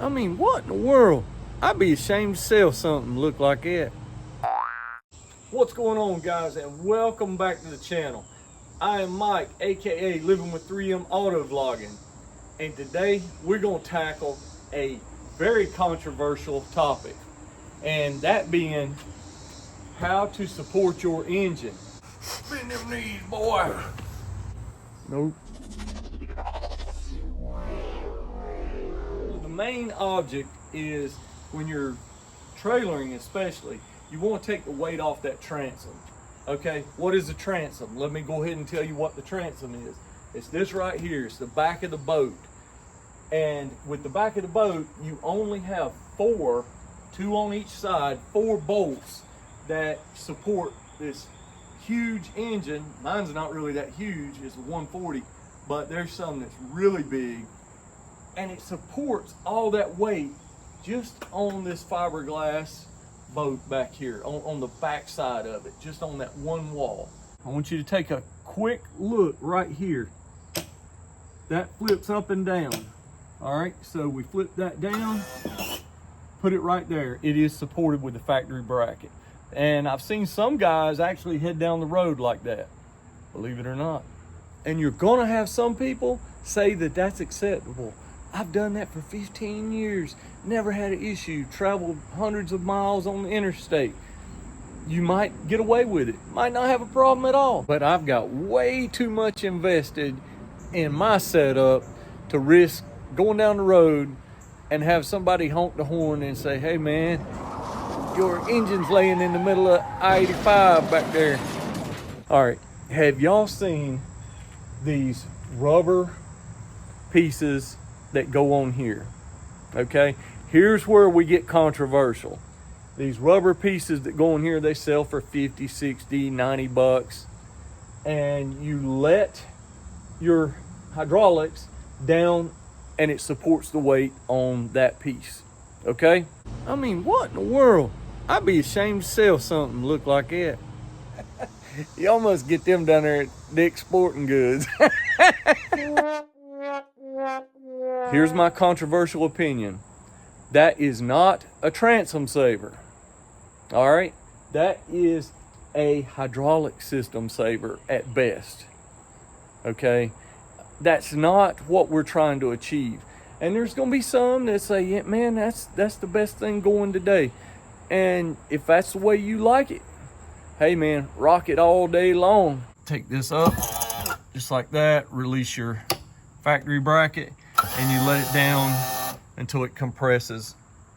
I mean, what in the world? I'd be ashamed to sell something look like that. What's going on, guys, and welcome back to the channel. I am Mike, aka Living with 3M Auto Vlogging, and today we're going to tackle a very controversial topic, and that being how to support your engine. Bend them knees, boy. Nope. The main object is when you're trailering, especially, you want to take the weight off that transom. Okay, what is a transom? Let me go ahead and tell you what the transom is. It's this right here. It's the back of the boat. And with the back of the boat, you only have two on each side, 4 bolts that support this huge engine. Mine's not really that huge, it's a 140, but there's some that's really big, and it supports all that weight just on this fiberglass boat back here, on the back side of it, just on that one wall. I want you to take a quick look right here. That flips up and down. All right, so we flip that down, put it right there. It is supported with the factory bracket. And I've seen some guys actually head down the road like that, believe it or not. And you're gonna have some people say that that's acceptable. I've done that for 15 years, never had an issue, traveled hundreds of miles on the interstate. You might get away with it, might not have a problem at all. But I've got way too much invested in my setup to risk going down the road and have somebody honk the horn and say, hey man, your engine's laying in the middle of I-85 back there. All right, have y'all seen these rubber pieces that go on here? Okay, here's where we get controversial. These rubber pieces that go on here, they sell for 50, 60, 90 bucks. And you let your hydraulics down and it supports the weight on that piece, okay? I mean, what in the world? I'd be ashamed to sell something look like that. You almost get them down there at Dick's Sporting Goods. Here's my controversial opinion. That is not a transom saver. All right? That is a hydraulic system saver at best. Okay? That's not what we're trying to achieve. And there's going to be some that say, yeah, man, that's the best thing going today. And if that's the way you like it, hey man, rock it all day long. Take this up, just like that, release your factory bracket, and you let it down until it compresses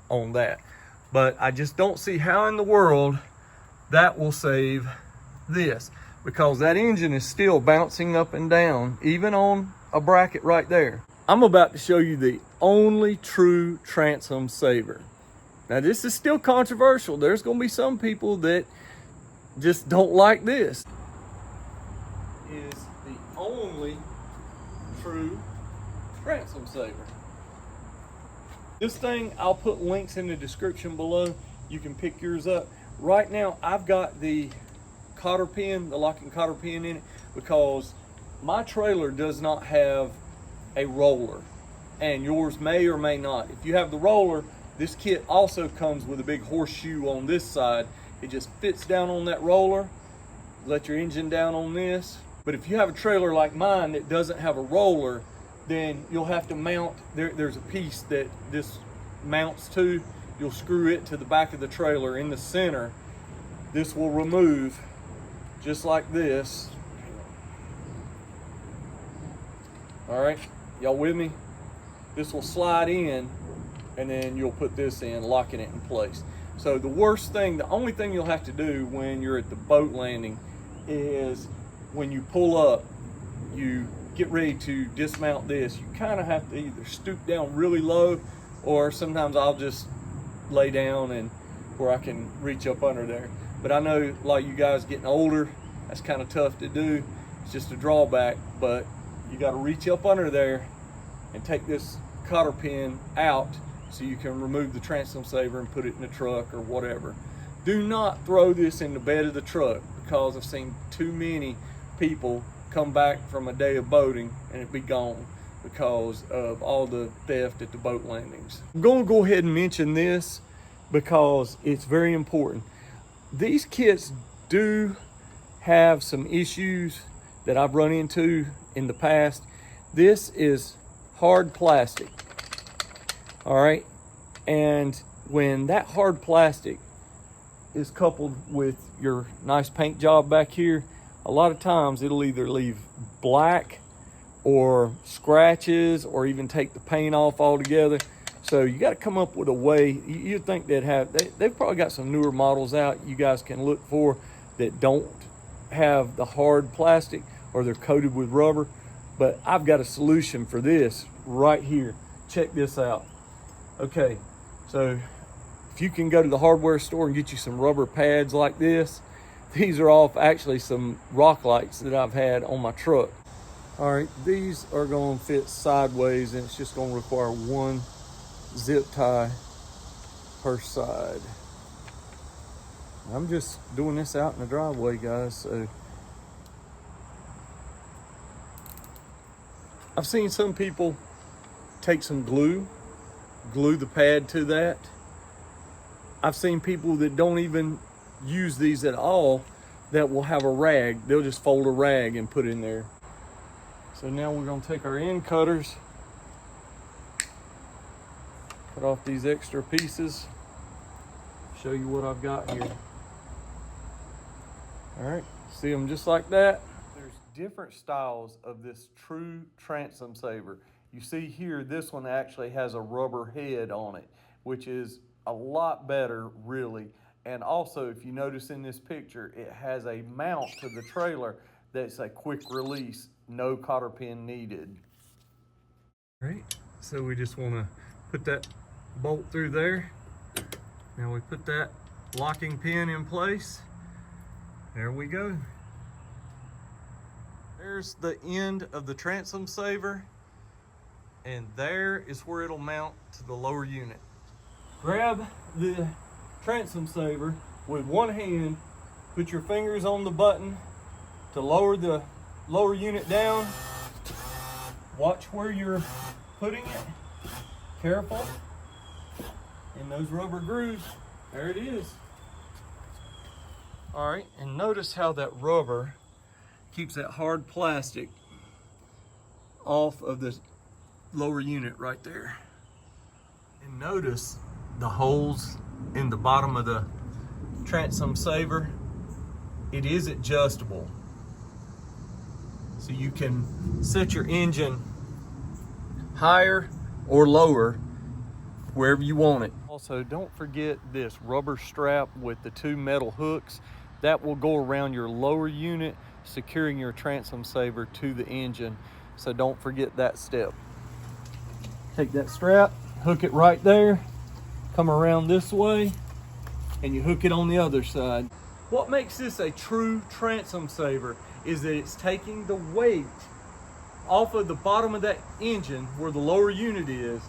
on that. But I just don't see how in the world that will save this, because that engine is still bouncing up and down, even on a bracket right there. I'm about to show you the only true transom saver. Now this is still controversial. There's gonna be some people that just don't like this. Is the only true transom saver. This thing, I'll put links in the description below. You can pick yours up. Right now, I've got the cotter pin, the locking cotter pin in it, because my trailer does not have a roller, and yours may or may not. If you have the roller, this kit also comes with a big horseshoe on this side. It just fits down on that roller. Let your engine down on this. But if you have a trailer like mine that doesn't have a roller, then you'll have to mount, there's a piece that this mounts to. You'll screw it to the back of the trailer in the center. This will remove just like this. All right, y'all with me? This will slide in, and then you'll put this in, locking it in place. So the only thing you'll have to do when you're at the boat landing is when you pull up, you get ready to dismount this, you kind of have to either stoop down really low, or sometimes I'll just lay down and where I can reach up under there. But I know a lot of you guys getting older, that's kind of tough to do. It's just a drawback, but you got to reach up under there and take this cotter pin out so you can remove the transom saver and put it in the truck or whatever. Do not throw this in the bed of the truck, because I've seen too many people come back from a day of boating and it be gone. because of all the theft at the boat landings. I'm going to go ahead and mention this because it's very important. These kits do have some issues that I've run into in the past. This is hard plastic, all right? And when that hard plastic is coupled with your nice paint job back here, a lot of times it'll either leave black or scratches or even take the paint off altogether. So you got to come up with a way. You'd think they've probably got some newer models out you guys can look for that don't have the hard plastic or they're coated with rubber. But I've got a solution for this right here. Check this out. Okay, so if you can go to the hardware store and get you some rubber pads like this, these are off actually some rock lights that I've had on my truck. All right, these are going to fit sideways, and it's just going to require one zip tie per side. I'm just doing this out in the driveway, guys. So I've seen some people take some glue the pad to that. I've seen people that don't even use these at all that will have a rag. They'll just fold a rag and put it in there. So now we're going to take our end cutters, cut off these extra pieces, show you what I've got here. All right, see them just like that. There's different styles of this true transom saver. You see here, this one actually has a rubber head on it, which is a lot better, really. And also, if you notice in this picture, it has a mount to the trailer that's a quick release, no cotter pin needed. All right, so we just want to put that bolt through there. Now we put that locking pin in place. There we go. There's the end of the transom saver, and there is where it'll mount to the lower unit. Grab the transom saver with one hand, put your fingers on the button to lower the lower unit down. Watch where you're putting it. Careful. In those rubber grooves, there it is. All right, and notice how that rubber keeps that hard plastic off of the lower unit right there. And notice the holes in the bottom of the transom saver. It is adjustable, so you can set your engine higher or lower wherever you want it. Also, don't forget this rubber strap with the two metal hooks that will go around your lower unit, securing your transom saver to the engine. So don't forget that step. Take that strap, hook it right there, come around this way, and you hook it on the other side. What makes this a true transom saver is that it's taking the weight off of the bottom of that engine where the lower unit is,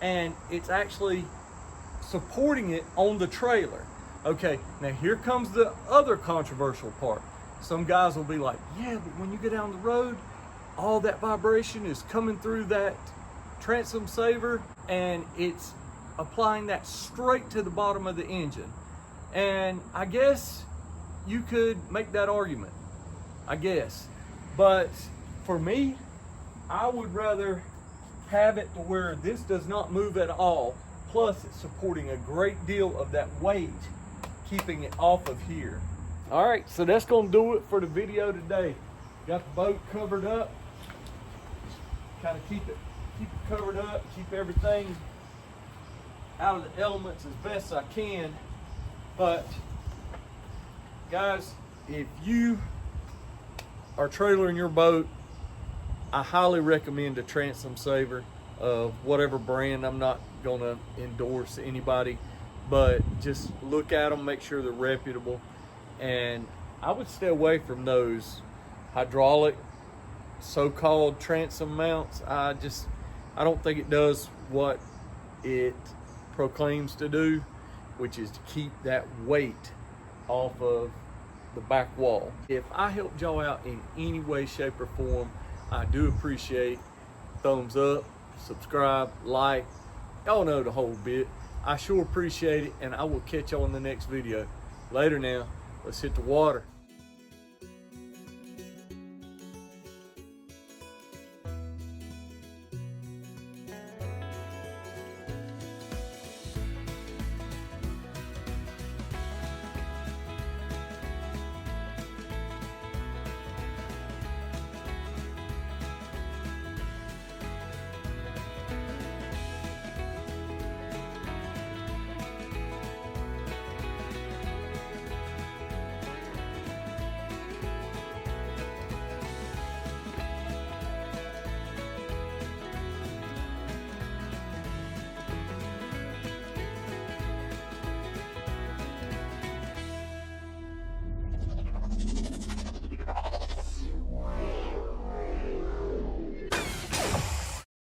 and it's actually supporting it on the trailer. Okay, now here comes the other controversial part. Some guys will be like, yeah, but when you get down the road, all that vibration is coming through that transom saver and it's applying that straight to the bottom of the engine. And I guess you could make that argument, I guess. But for me, I would rather have it to where this does not move at all. Plus it's supporting a great deal of that weight, keeping it off of here. All right, so that's gonna do it for the video today. Got the boat covered up. Kind of keep it covered up, keep everything out of the elements as best I can. But guys, if you are trailering your boat, I highly recommend a transom saver of whatever brand. I'm not gonna endorse anybody, but just look at them, make sure they're reputable. And I would stay away from those hydraulic so-called transom mounts. I don't think it does what it proclaims to do, which is to keep that weight off of the back wall. If I helped y'all out in any way, shape, or form, I do appreciate thumbs up, subscribe, like. Y'all know the whole bit. I sure appreciate it, and I will catch y'all in the next video. Later now. Let's hit the water.